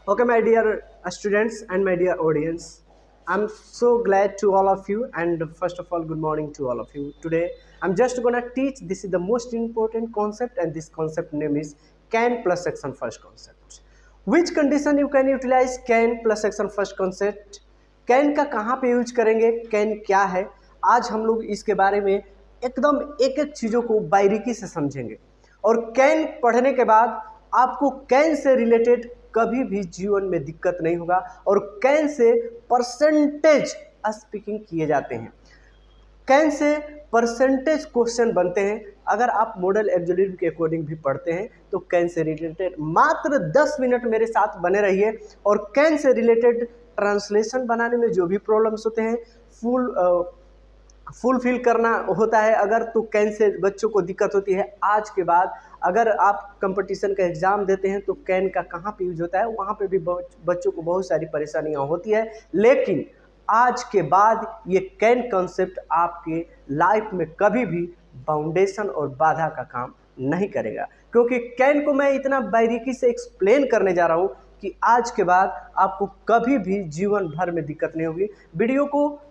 Okay, my dear students and my dear audience, I'm so glad to all of you. And first of all, good morning to all of you. Today, I'm just gonna teach. This is the most important concept, and this concept name is can plus section first concept. Which condition you can utilize can plus section first concept? Can का कहाँ पे use करेंगे, can क्या है, आज हम लोग इसके बारे में एकदम एक एक चीज़ों को बारीकी से समझेंगे। और कैन पढ़ने के बाद आपको कैन से रिलेटेड कभी भी जीवन में दिक्कत नहीं होगा। और कैन से परसेंटेज स्पीकिंग किए जाते हैं, कैन से परसेंटेज क्वेश्चन बनते हैं। अगर आप मॉडल एग्जीक्यूटिव के अकॉर्डिंग भी पढ़ते हैं तो कैन से रिलेटेड मात्र 10 मिनट मेरे साथ बने रहिए। और कैन से रिलेटेड ट्रांसलेशन बनाने में जो भी प्रॉब्लम्स होते हैं, फुलफिल करना होता है अगर, तो कैन से बच्चों को दिक्कत होती है। आज के बाद अगर आप कंपटीशन का एग्ज़ाम देते हैं तो कैन का कहाँ पे यूज होता है, वहाँ पे भी बच्चों को बहुत सारी परेशानियाँ होती है। लेकिन आज के बाद ये कैन कॉन्सेप्ट आपके लाइफ में कभी भी बाउंडेशन और बाधा का काम नहीं करेगा, क्योंकि कैन को मैं इतना बारीकी से एक्सप्लेन करने जा रहा हूँ कि आज के बाद आपको कभी भी जीवन भर में दिक्कत नहीं होगी। वीडियो को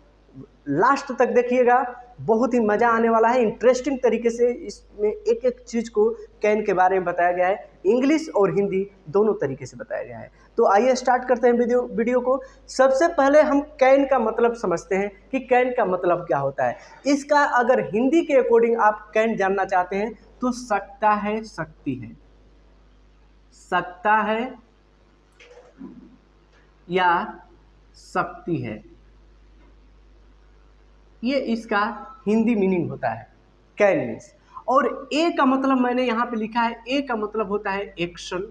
लास्ट तक देखिएगा, बहुत ही मज़ा आने वाला है। इंटरेस्टिंग तरीके से इसमें एक एक चीज़ को कैन के बारे में बताया गया है, इंग्लिश और हिंदी दोनों तरीके से बताया गया है। तो आइए स्टार्ट करते हैं वीडियो को। सबसे पहले हम कैन का मतलब समझते हैं कि कैन का मतलब क्या होता है। इसका अगर हिंदी के अकॉर्डिंग आप कैन जानना चाहते हैं तो सकता है, सकती है, सकता है या सकती है, ये इसका हिंदी मीनिंग होता है कैन मीन्स। और ए का मतलब मैंने यहाँ पे लिखा है, ए का मतलब होता है एक्शन,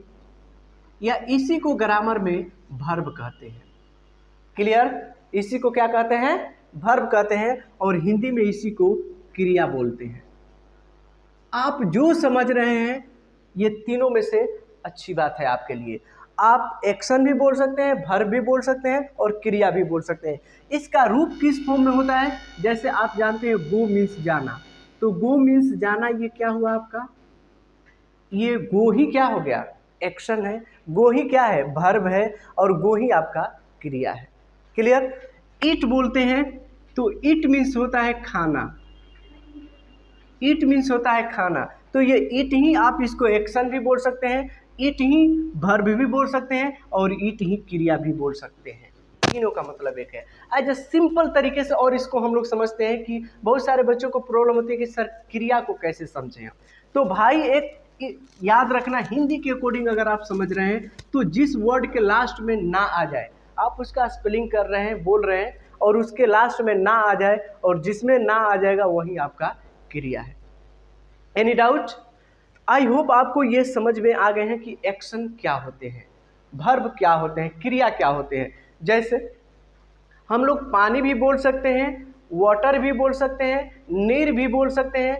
या इसी को ग्रामर में वर्ब कहते हैं। क्लियर? इसी को क्या कहते हैं? वर्ब कहते हैं, और हिंदी में इसी को क्रिया बोलते हैं। आप जो समझ रहे हैं ये तीनों में से अच्छी बात है आपके लिए। आप एक्शन भी बोल सकते हैं, वर्ब भी बोल सकते हैं, और क्रिया भी बोल सकते हैं। इसका रूप किस फॉर्म में होता है? जैसे आप जानते हैं गो मीन्स जाना, तो गो मीन्स जाना, ये क्या हुआ आपका? ये गो ही क्या हो गया? एक्शन है। गो ही क्या है? वर्ब है। और गो ही आपका क्रिया है। क्लियर? ईट बोलते हैं तो ईट मीन्स होता है खाना, ईट मीन्स होता है खाना। तो ये ईट ही आप इसको एक्शन भी बोल सकते हैं, ईट ही वर्ब भी बोल सकते हैं, और ईट ही क्रिया भी बोल सकते हैं। तीनों का मतलब एक है। एज ए सिंपल तरीके से, और इसको हम लोग समझते हैं कि बहुत सारे बच्चों को प्रॉब्लम होती है कि सर क्रिया को कैसे समझें। तो भाई एक याद रखना, हिंदी के अकॉर्डिंग अगर आप समझ रहे हैं तो जिस वर्ड के लास्ट में ना आ जाए, आप उसका स्पेलिंग कर रहे हैं, बोल रहे हैं, और उसके लास्ट में ना आ जाए, और जिसमें ना आ जाएगा वही आपका क्रिया है। Any doubt? आई होप आपको ये समझ में आ गए हैं कि एक्शन क्या होते हैं, वर्ब क्या होते हैं, क्रिया क्या होते हैं। जैसे हम लोग पानी भी बोल सकते हैं, वाटर भी बोल सकते हैं, नीर भी बोल सकते हैं,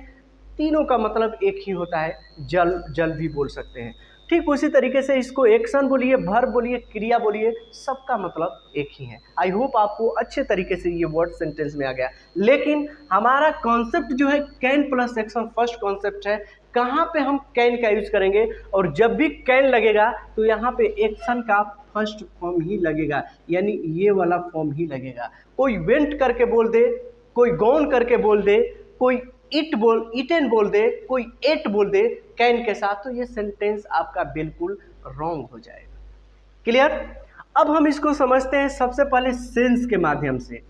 तीनों का मतलब एक ही होता है। जल, जल भी बोल सकते हैं। ठीक उसी तरीके से इसको एक्शन बोलिए, वर्ब बोलिए, क्रिया बोलिए, सबका मतलब एक ही है। आई होप आपको अच्छे तरीके से ये वर्ड सेंटेंस में आ गया। लेकिन हमारा कॉन्सेप्ट जो है can plus action first concept है। कहाँ पे हम कैन का यूज करेंगे? और जब भी कैन लगेगा तो यहाँ पे एक्शन का फर्स्ट फॉर्म ही लगेगा, यानी ये वाला फॉर्म ही लगेगा। कोई वेंट करके बोल दे, कोई गॉन करके बोल दे, कोई इटन बोल दे, कोई एट बोल दे कैन के साथ, तो ये सेंटेंस आपका बिल्कुल रॉन्ग हो जाएगा। क्लियर? अब हम इसको समझते हैं सबसे पहले सेंस के माध्यम से।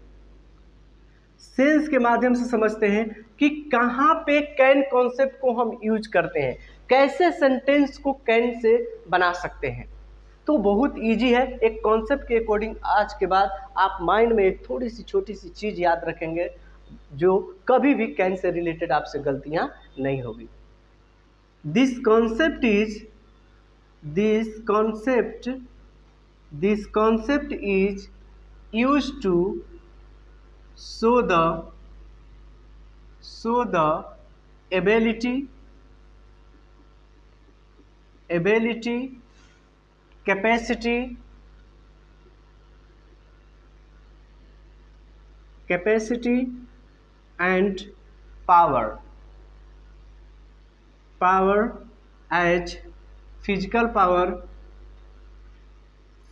सेंस के माध्यम से समझते हैं कि कहाँ पे कैन कॉन्सेप्ट को हम यूज करते हैं, कैसे सेंटेंस को कैन से बना सकते हैं। तो बहुत इजी है। एक कॉन्सेप्ट के अकॉर्डिंग आज के बाद आप माइंड में एक थोड़ी सी छोटी सी चीज़ याद रखेंगे, जो कभी भी कैन से रिलेटेड आपसे गलतियां नहीं होगी। This concept is use to show the ability, capacity and power as physical power,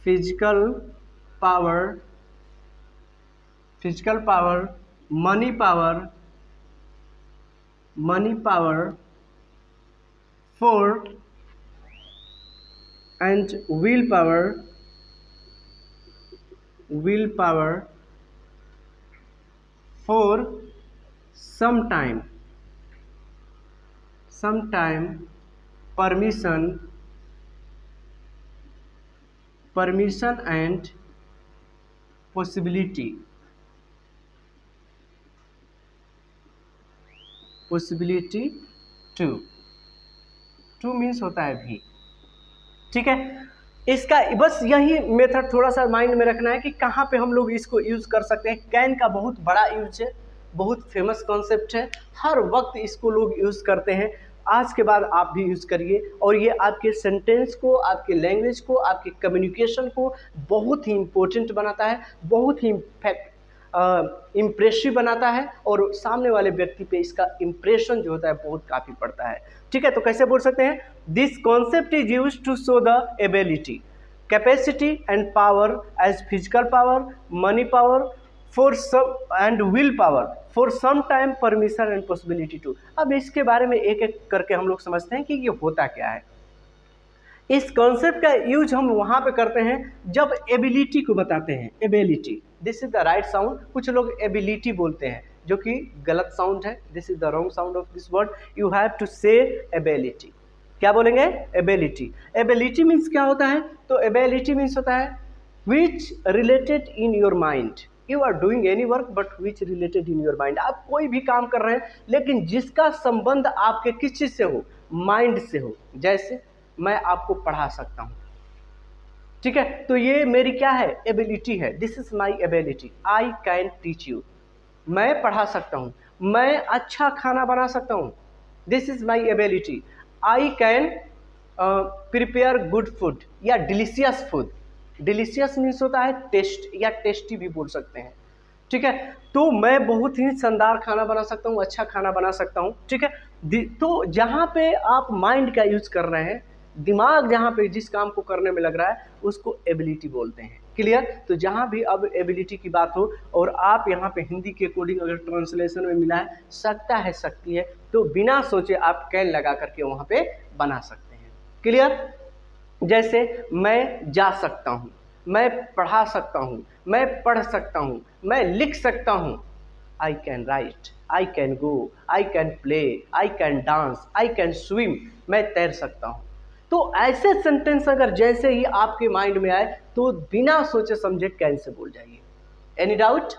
physical power, money power for and willpower for some time permission and possibility to means होता है भी। ठीक है, इसका बस यही मेथड थोड़ा सा माइंड में रखना है कि कहाँ पे हम लोग इसको यूज़ कर सकते हैं। कैन का बहुत बड़ा यूज है, बहुत फेमस कॉन्सेप्ट है, हर वक्त इसको लोग यूज़ करते हैं। आज के बाद आप भी यूज़ करिए और ये आपके सेंटेंस को, आपके लैंग्वेज को, आपके कम्युनिकेशन को बहुत ही इम्पोर्टेंट बनाता है, बहुत ही इम्प्रेसिव बनाता है और सामने वाले व्यक्ति पे इसका इम्प्रेशन जो होता है बहुत काफ़ी पड़ता है। ठीक है, तो कैसे बोल सकते हैं? This concept is use to show the ability, capacity and power as physical power, money power for some and will power for some time, permission and possibility to. अब इसके बारे में एक एक करके हम लोग समझते हैं कि ये होता क्या है। इस कॉन्सेप्ट का यूज हम वहाँ पे करते हैं जब एबिलिटी को बताते हैं। Ability, this is the right sound. कुछ लोग एबिलिटी बोलते हैं जो कि गलत साउंड है। This is the wrong sound of this word. You have to say ability. क्या बोलेंगे? एबिलिटी। एबिलिटी मीन्स क्या होता है? तो एबिलिटी मीन्स होता है which related in your mind. You are doing any work but which related in your mind. आप कोई भी काम कर रहे हैं लेकिन जिसका संबंध आपके किस चीज़ से हो? माइंड से हो। जैसे मैं आपको पढ़ा सकता हूँ, ठीक है, तो ये मेरी क्या है? एबिलिटी है। This is my ability. I can teach you. मैं पढ़ा सकता हूँ, मैं अच्छा खाना बना सकता हूँ। This is my ability. I can prepare good food या डिलीशियस फूड। डिलीशियस मीन्स होता है टेस्ट या टेस्टी भी बोल सकते हैं। ठीक है, तो मैं बहुत ही शानदार खाना बना सकता हूँ, अच्छा खाना बना सकता हूँ। ठीक है, तो जहाँ पे आप माइंड का यूज कर रहे हैं, दिमाग जहाँ पे जिस काम को करने में लग रहा है उसको एबिलिटी बोलते हैं। क्लियर? तो जहाँ भी अब एबिलिटी की बात हो और आप यहाँ पे हिंदी के अकॉर्डिंग अगर ट्रांसलेशन में मिला है सकता है, सकती है, तो बिना सोचे आप कैन लगा करके वहाँ पे बना सकते हैं। क्लियर? जैसे मैं जा सकता हूँ, मैं पढ़ा सकता हूँ, मैं पढ़ सकता हूँ, मैं लिख सकता हूँ। I can write, I can go, I can play, I can dance, I can swim. मैं तैर सकता हूँ। तो ऐसे सेंटेंस अगर जैसे ही आपके माइंड में आए तो बिना सोचे समझे कैन से बोल जाइए। Any doubt?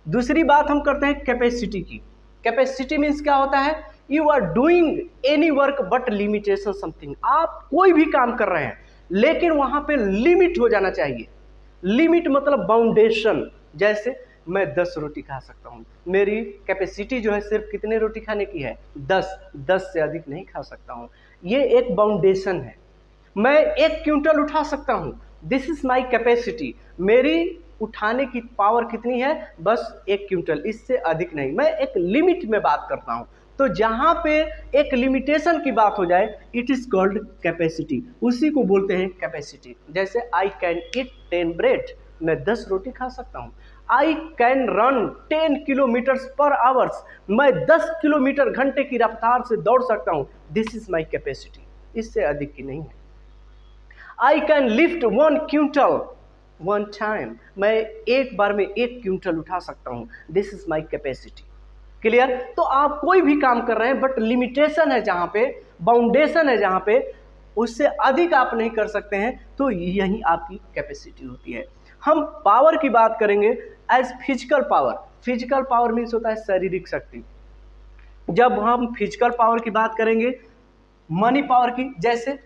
दूसरी बात हम करते हैं कैपेसिटी की। कैपेसिटी मीन्स क्या होता है? You are doing any work but limitation something. आप कोई भी काम कर रहे हैं लेकिन वहां पे लिमिट हो जाना चाहिए। लिमिट मतलब बाउंडेशन। जैसे मैं 10 रोटी खा सकता हूँ, मेरी कैपेसिटी जो है सिर्फ कितने रोटी खाने की है? 10 से अधिक नहीं खा सकता हूँ। ये एक बाउंडेशन है। मैं 1 क्विंटल उठा सकता हूँ, दिस इज माई कैपेसिटी। मेरी उठाने की पावर कितनी है? बस 1 क्विंटल, इससे अधिक नहीं। मैं एक लिमिट में बात करता हूँ। तो जहाँ पे एक लिमिटेशन की बात हो जाए इट इज कॉल्ड कैपेसिटी, उसी को बोलते हैं कैपेसिटी। जैसे आई कैन ईट 10 ब्रेड, मैं 10 रोटी खा सकता हूँ। आई कैन रन 10 किलोमीटर्स पर आवर्स, मैं 10 किलोमीटर घंटे की रफ्तार से दौड़ सकता हूँ। दिस इज माई कैपेसिटी, इससे अधिक की नहीं है। I can lift 1 quintal 1 time, मैं एक बार में 1 क्विंटल उठा सकता हूँ। This is my capacity. Clear? तो आप कोई भी काम कर रहे हैं बट लिमिटेशन है, जहाँ पे बाउंडेशन है, जहाँ पे उससे अधिक आप नहीं कर सकते हैं, तो यही आपकी कैपेसिटी होती है। हम पावर की बात करेंगे as physical power. Physical power means होता है शारीरिक शक्ति। जब हम फिजिकल पावर की बात करेंगे मनी पावर की, जैसे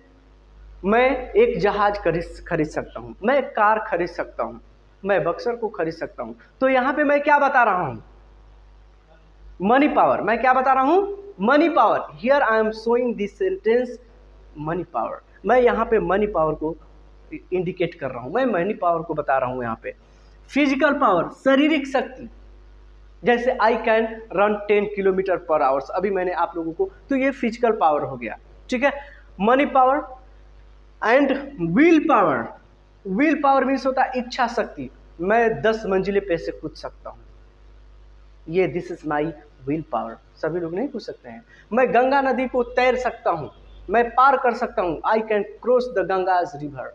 मैं एक जहाज खरीद सकता हूँ, मैं एक कार खरीद सकता हूँ, मैं बक्सर को खरीद सकता हूँ। तो यहाँ पे मैं क्या बता रहा हूँ? Money power. मैं क्या बता रहा हूँ? Money power. Here I am showing this sentence money power. मैं यहाँ पे मनी पावर को इंडिकेट कर रहा हूँ, मैं मनी पावर को बता रहा हूँ यहाँ पे। फिजिकल पावर, शारीरिक शक्ति, जैसे आई कैन रन 10 किलोमीटर पर आवर्स, अभी मैंने आप लोगों को, तो ये फिजिकल पावर हो गया। ठीक है, money power and will power. Will power means होता है इच्छा शक्ति। मैं 10 मंजिले पे से कूद सकता हूँ, ये this is my will power. सभी लोग नहीं कूद सकते हैं। मैं गंगा नदी को तैर सकता हूँ, मैं पार कर सकता हूँ, I can cross the Ganges river,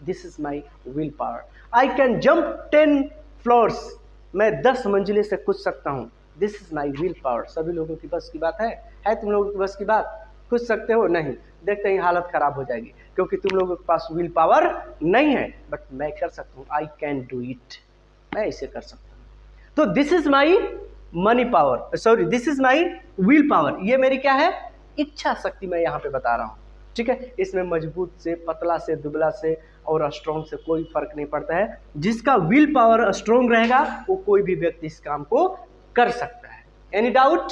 this is my will power. I can jump 10 floors, मैं 10 मंजिले से कूद सकता हूँ, this is my will power. सभी लोगों की बस की बात है तुम लोगों की बस की बात? कूद सकते हो? नहीं। देखते ही हालत खराब हो जाएगी, क्योंकि तुम लोगों के पास विल पावर नहीं है। बट मैं कर सकता हूँ, आई कैन डू इट, मैं इसे कर सकता हूँ। तो this is my money power, sorry this is my will power. ये मेरी क्या है? इच्छा शक्ति मैं यहाँ पे बता रहा हूँ, ठीक है। इसमें मजबूत से, पतला से, दुबला से और स्ट्रॉन्ग से कोई फर्क नहीं पड़ता है। जिसका विल पावर स्ट्रॉन्ग रहेगा वो कोई भी व्यक्ति इस काम को कर सकता है। Any doubt?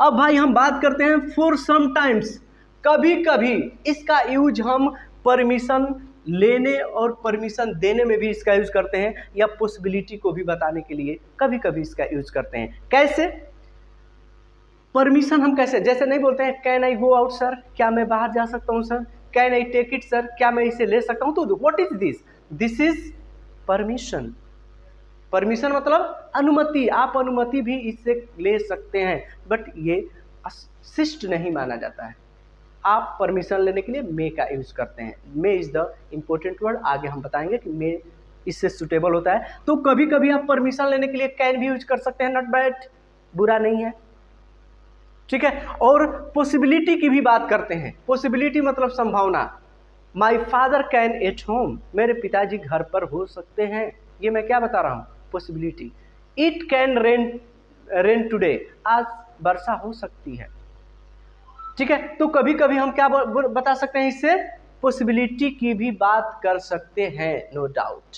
अब भाई हम बात करते हैं फॉर सम टाइम्स। कभी कभी इसका यूज हम परमिशन लेने और परमिशन देने में भी इसका यूज करते हैं, या पॉसिबिलिटी को भी बताने के लिए कभी कभी इसका यूज करते हैं। कैसे? परमिशन हम कैसे, जैसे नहीं बोलते हैं can I go out sir, क्या मैं बाहर जा सकता हूँ sir? Can I take it sir, क्या मैं इसे ले सकता हूँ? तो what is this? This is permission. Permission मतलब अनुमति। आप अनुमति भी इससे ले सकते हैं, बट ये शिष्ट नहीं माना जाता है। आप परमिशन लेने के लिए मे का यूज करते हैं। मे इज द इम्पोर्टेंट वर्ड, आगे हम बताएंगे कि मे इससे सुटेबल होता है। तो कभी कभी आप परमिशन लेने के लिए कैन भी यूज कर सकते हैं, नॉट बैड, बुरा नहीं है, ठीक है। और पॉसिबिलिटी की भी बात करते हैं। पॉसिबिलिटी मतलब संभावना। My father can at home, मेरे पिताजी घर पर हो सकते हैं, ये मैं क्या बता रहा हूँ? Possibility. It can rain today, आज वर्षा हो सकती है, ठीक है। तो कभी कभी हम क्या बता सकते हैं इससे? पॉसिबिलिटी की भी बात कर सकते हैं, नो डाउट।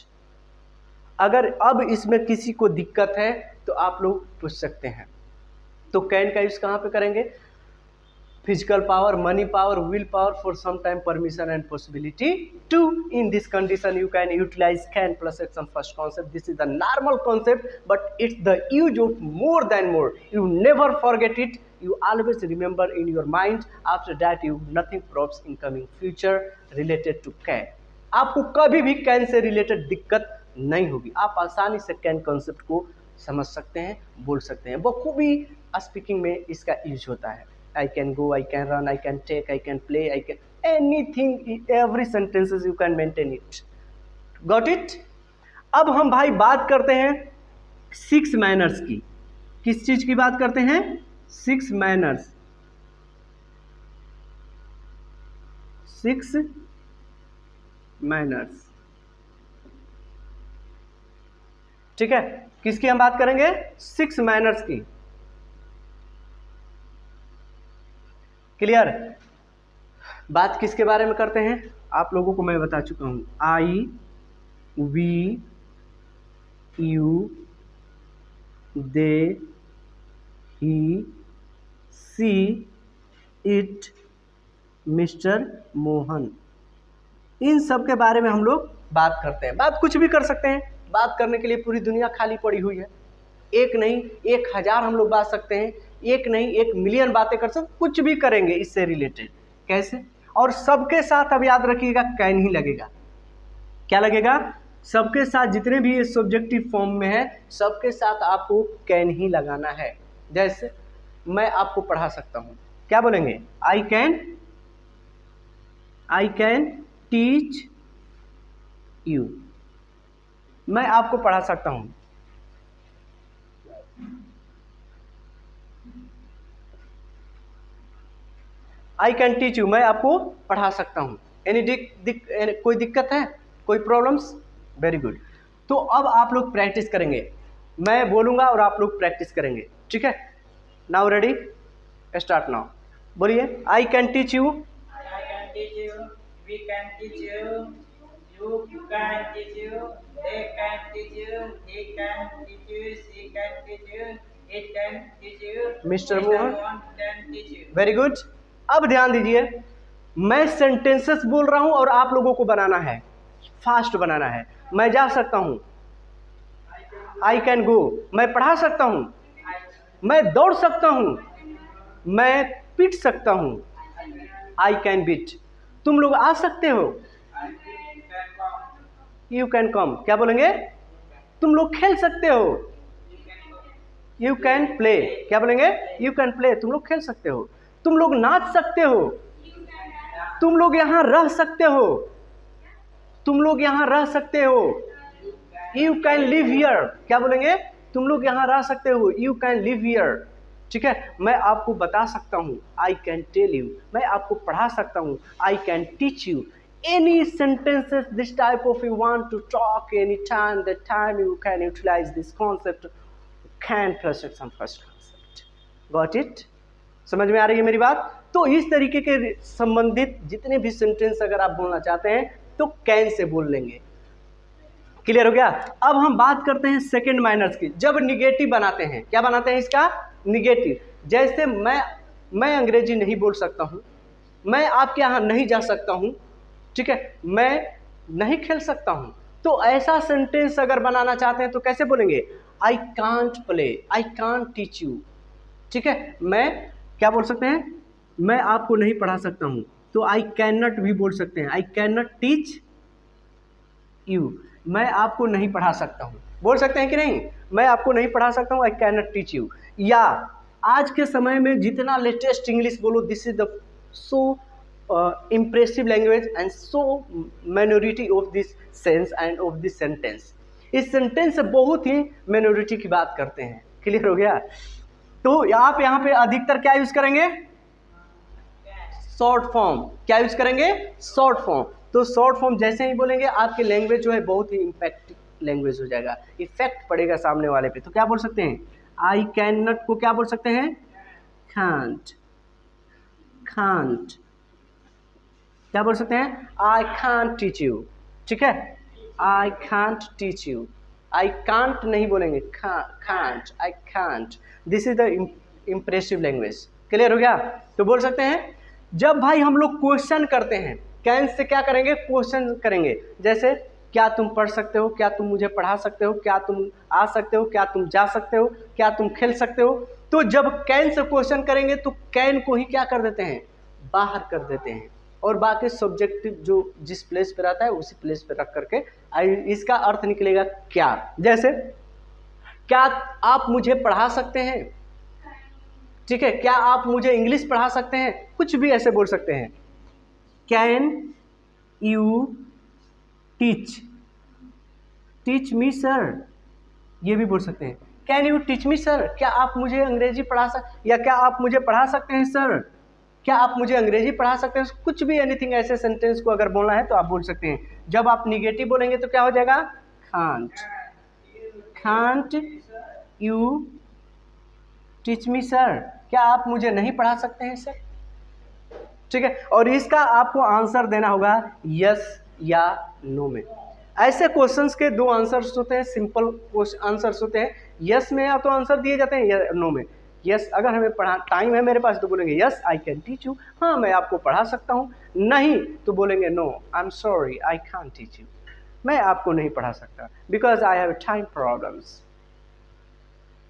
अगर अब इसमें किसी को दिक्कत है तो आप लोग पूछ सकते हैं। तो कैन का यूज कहाँ पे करेंगे? Physical power, money power, will power, for some time, permission and possibility to. In this condition you can utilize can plus action first concept. This is the normal concept, but it's the use of more than more. You never forget it, you always remember in your mind. After that you nothing props in coming future related to can. आपको कभी भी can say related दिक्कत नहीं होगी। आप आसानी से can concept को समझ सकते हैं, बोल सकते हैं। बखूबी स्पीकिंग में इसका यूज होता है। I can go, I can run, I can take, I can play, I can anything, every sentences you can maintain it. Got it? अब हम भाई बात करते हैं 6 मैनर्स की। किस चीज की बात करते हैं? 6 मैनर्स। 6 मैनर्स, ठीक है। किसकी हम बात करेंगे? 6 मैनर्स की। क्लियर? बात किसके बारे में करते हैं? आप लोगों को मैं बता चुका हूं। I, we, you, they, he, she, it, mister Mohan, इन सब के बारे में हम लोग बात करते हैं। बात कुछ भी कर सकते हैं। बात करने के लिए पूरी दुनिया खाली पड़ी हुई है। एक नहीं 1000 हम लोग बात सकते हैं, एक नहीं 1 मिलियन बातें कर सकते, कुछ भी करेंगे इससे रिलेटेड। कैसे? और सबके साथ अब याद रखिएगा कैन ही लगेगा। क्या लगेगा? सबके साथ, जितने भी ये सब्जेक्टिव फॉर्म में है सबके साथ आपको कैन ही लगाना है। जैसे मैं आपको पढ़ा सकता हूँ, क्या बोलेंगे? आई कैन टीच यू, मैं आपको पढ़ा सकता हूँ। आई कैन टीच यू, मैं आपको पढ़ा सकता हूँ। कोई दिक्कत है? कोई प्रॉब्लम्स? Very good. तो अब आप लोग प्रैक्टिस करेंगे, मैं बोलूँगा और आप लोग प्रैक्टिस करेंगे, ठीक है। Now ready, start now. बोलिए। I can teach you, I can teach you, we can teach you, you can teach you, they can teach you, he can teach you, she can teach you, it can teach you, Mr. Mohan can teach you. Very good. अब ध्यान दीजिए, मैं sentences बोल रहा हूं और आप लोगों को बनाना है, फास्ट बनाना है। मैं जा सकता हूं, आई कैन गो, मैं पढ़ा सकता हूं, मैं दौड़ सकता हूं, मैं पीट सकता हूं, आई कैन बीट। तुम लोग आ सकते हो, यू कैन कम, क्या बोलेंगे? तुम लोग खेल सकते हो। यू कैन प्ले, क्या बोलेंगे? यू कैन प्ले, तुम लोग खेल सकते हो। तुम लोग नाच सकते हो। तुम लोग यहाँ रह सकते हो। तुम लोग यहाँ रह सकते हो। यू कैन लिव हियर, क्या बोलेंगे? तुम लोग यहाँ रह सकते हो। यू कैन लिव हियर, ठीक है। मैं आपको बता सकता हूँ, आई कैन टेल यू। मैं आपको पढ़ा सकता हूँ, I can teach you. Any sentences this type of you want to talk anytime, the time you can utilize this concept, can plus some first concept. Got it? समझ में आ रही है मेरी बात? तो इस तरीके के संबंधित जितने भी सेंटेंस अगर आप बोलना चाहते हैं तो कैन से बोल लेंगे। क्लियर हो गया? अब हम बात करते हैं सेकंड माइनर्स की। जब निगेटिव बनाते हैं, क्या बनाते हैं इसका? निगेटिव। जैसे मैं अंग्रेजी नहीं बोल सकता हूं, मैं आपके यहाँ नहीं जा सकता हूं, ठीक है, मैं नहीं खेल सकता हूं। तो ऐसा सेंटेंस अगर बनाना चाहते हैं तो कैसे बोलेंगे? I can't play, I can't teach you, ठीक है। मैं क्या बोल सकते हैं? मैं आपको नहीं पढ़ा सकता हूं, तो आई कैन नॉट भी बोल सकते हैं, I can not teach you. मैं आपको नहीं पढ़ा सकता हूं, बोल सकते हैं कि नहीं? मैं आपको नहीं पढ़ा सकता हूं, I can not teach you. या आज के समय में जितना लेटेस्ट इंग्लिश बोलो, this is the so impressive language and so minority of this sense and of this sentence. इस सेंटेंस से बहुत ही minority की बात करते हैं। क्लियर हो गया? तो आप यहाँ पे अधिकतर क्या यूज करेंगे? Short form. क्या यूज करेंगे? Short form. तो शॉर्ट फॉर्म जैसे ही बोलेंगे आपके लैंग्वेज जो है बहुत ही इम्पैक्ट लैंग्वेज हो जाएगा, इफेक्ट पड़ेगा सामने वाले पे। तो क्या बोल सकते हैं? आई कैन नॉट को क्या बोल सकते हैं? कांट। कांट क्या बोल सकते हैं? आई कांट टीच यू, ठीक है। आई can't teach you. I can't नहीं बोलेंगे, can't, I can't. This is the impressive language. Clear हो गया? तो बोल सकते हैं जब भाई हम लोग क्वेश्चन करते हैं, कैन से क्या करेंगे? क्वेश्चन करेंगे। जैसे क्या तुम पढ़ सकते हो? क्या तुम मुझे पढ़ा सकते हो? क्या तुम आ सकते हो? क्या तुम जा सकते हो? क्या तुम खेल सकते हो? तो जब कैन से क्वेश्चन करेंगे तो कैन को ही क्या कर देते हैं? बाहर कर देते हैं, और बाकी सब्जेक्टिव जो जिस प्लेस पे रहता है उसी प्लेस पे रख करके इसका अर्थ निकलेगा क्या। जैसे क्या आप मुझे पढ़ा सकते हैं, ठीक है, क्या आप मुझे इंग्लिश पढ़ा सकते हैं, कुछ भी ऐसे बोल सकते हैं। Can you teach me sir, ये भी बोल सकते हैं। Can you teach me sir, क्या आप मुझे अंग्रेजी पढ़ा या क्या आप मुझे पढ़ा सकते हैं सर, क्या आप मुझे अंग्रेजी पढ़ा सकते हैं? कुछ भी एनीथिंग ऐसे सेंटेंस को अगर बोलना है तो आप बोल सकते हैं। जब आप निगेटिव बोलेंगे तो क्या हो जाएगा? Can't. Can't you teach me sir, क्या आप मुझे नहीं पढ़ा सकते हैं सर, ठीक है। और इसका आपको आंसर देना होगा यस या नो में। ऐसे क्वेश्चंस के दो आंसर्स होते हैं, सिंपल आंसर्स होते हैं। यस में या तो आंसर दिए जाते हैं या नो में। यस अगर हमें पढ़ा टाइम है मेरे पास तो बोलेंगे yes I can teach you, हाँ मैं आपको पढ़ा सकता हूँ। नहीं तो बोलेंगे no I am sorry I can't teach you, मैं आपको नहीं पढ़ा सकता because I have time problems.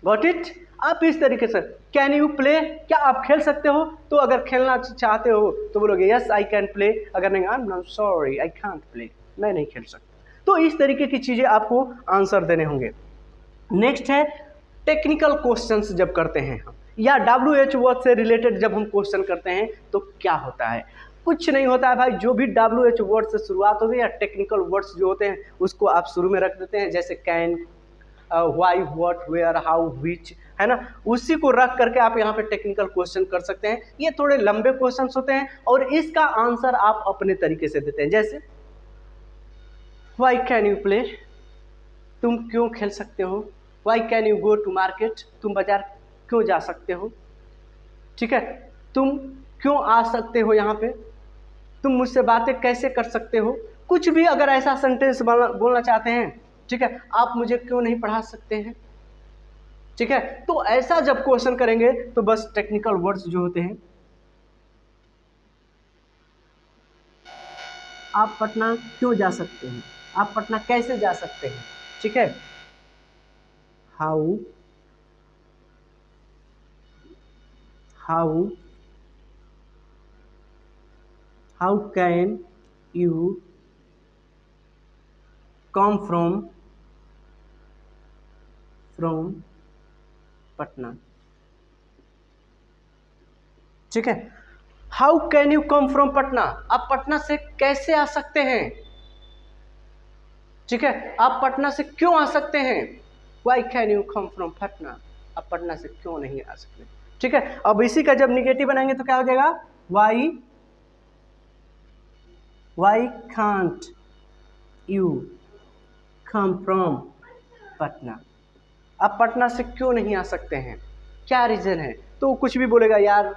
Got it? आप इस तरीके से कैन यू प्ले, क्या आप खेल सकते हो? तो अगर खेलना चाहते हो तो बोलोगे यस आई कैन प्ले, अगर नहीं आई am sorry I can't play, मैं नहीं खेल सकता। तो इस तरीके की चीज़ें आपको आंसर देने होंगे। नेक्स्ट है टेक्निकल क्वेश्चंस जब करते हैं हम, या WH वर्ड से रिलेटेड जब हम क्वेश्चन करते हैं तो क्या होता है? कुछ नहीं होता है भाई, जो भी WH वर्ड से शुरुआत होती है या टेक्निकल वर्ड्स जो होते हैं उसको आप शुरू में रख देते हैं। जैसे can, why, what, where, how, which, है ना, उसी को रख करके आप यहाँ पे टेक्निकल क्वेश्चन कर सकते हैं। ये थोड़े लंबे क्वेश्चन होते हैं और इसका आंसर आप अपने तरीके से देते हैं। जैसे वाई कैन यू प्ले, तुम क्यों खेल सकते हो? Why can you go to market, तुम बाजार क्यों जा सकते हो, ठीक है। तुम क्यों आ सकते हो यहाँ पे, तुम मुझसे बातें कैसे कर सकते हो। कुछ भी अगर ऐसा सेंटेंस बोलना चाहते हैं, ठीक है, आप मुझे क्यों नहीं पढ़ा सकते हैं, ठीक है। तो ऐसा जब क्वेश्चन करेंगे तो बस टेक्निकल वर्ड्स जो होते हैं, आप पटना क्यों जा सकते हैं, आप पटना कैसे जा सकते हैं, ठीक है। How can you come from Patna. ठीक है, how can you come from Patna, आप पटना से कैसे आ सकते हैं। ठीक है, आप पटना से क्यों आ सकते हैं। Why can you come from Patna, आप पटना से क्यों नहीं आ सकते। ठीक है, अब इसी का जब निगेटिव बनाएंगे तो क्या हो जाएगा, why can't you come from Patna, आप पटना से क्यों नहीं आ सकते हैं, क्या रीजन है। तो कुछ भी बोलेगा, यार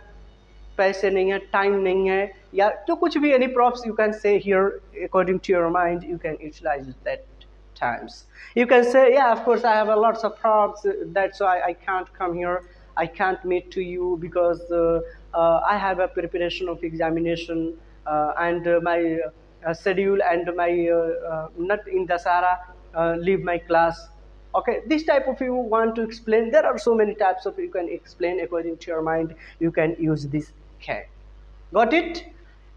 पैसे नहीं है, टाइम नहीं है, या तो कुछ भी any props you can say here according to your mind, you can utilize that times. You can say, yeah, of course I have a lots of props, that's why I can't come here, I can't meet to you because I have a preparation of examination and my schedule and my not in Dasara leave my class. Okay, this type of you want to explain, there are so many types of you can explain according to your mind, you can use this can. Got it?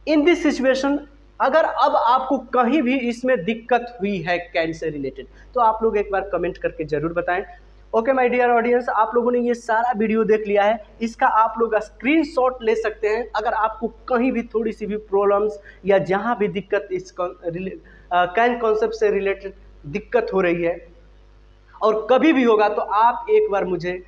In this situation, अगर अब आपको कहीं भी इसमें दिक्कत हुई है can say related, तो आप लोग एक बार कमेंट करके जरूर बताएं। ओके माय डियर ऑडियंस, आप लोगों ने ये सारा वीडियो देख लिया है, इसका आप लोग स्क्रीनशॉट ले सकते हैं। अगर आपको कहीं भी थोड़ी सी भी प्रॉब्लम्स या जहां भी दिक्कत इस कैन कॉन्सेप्ट से रिलेटेड दिक्कत हो रही है और कभी भी होगा, तो आप एक बार मुझे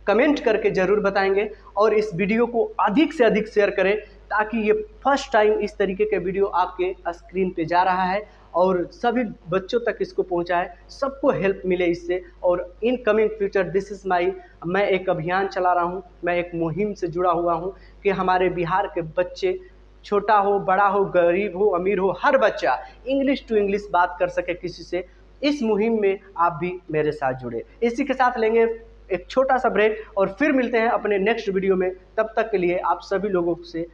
कमेंट करके जरूर बताएंगे और इस वीडियो को अधिक से अधिक शेयर करें, ताकि ये फर्स्ट टाइम इस तरीके के वीडियो आपके स्क्रीन पे जा रहा है और सभी बच्चों तक इसको पहुंचाए, सबको हेल्प मिले इससे। और in coming future this is my, मैं एक अभियान चला रहा हूं, मैं एक मुहिम से जुड़ा हुआ हूं कि हमारे बिहार के बच्चे, छोटा हो बड़ा हो, गरीब हो अमीर हो, हर बच्चा इंग्लिश टू इंग्लिश बात कर सके किसी से। इस मुहिम में आप भी मेरे साथ जुड़े। इसी के साथ लेंगे एक छोटा सा ब्रेक और फिर मिलते हैं अपने नेक्स्ट वीडियो में। तब तक के लिए आप सभी लोगों से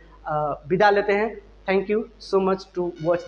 विदा लेते हैं। Thank you so much to watch.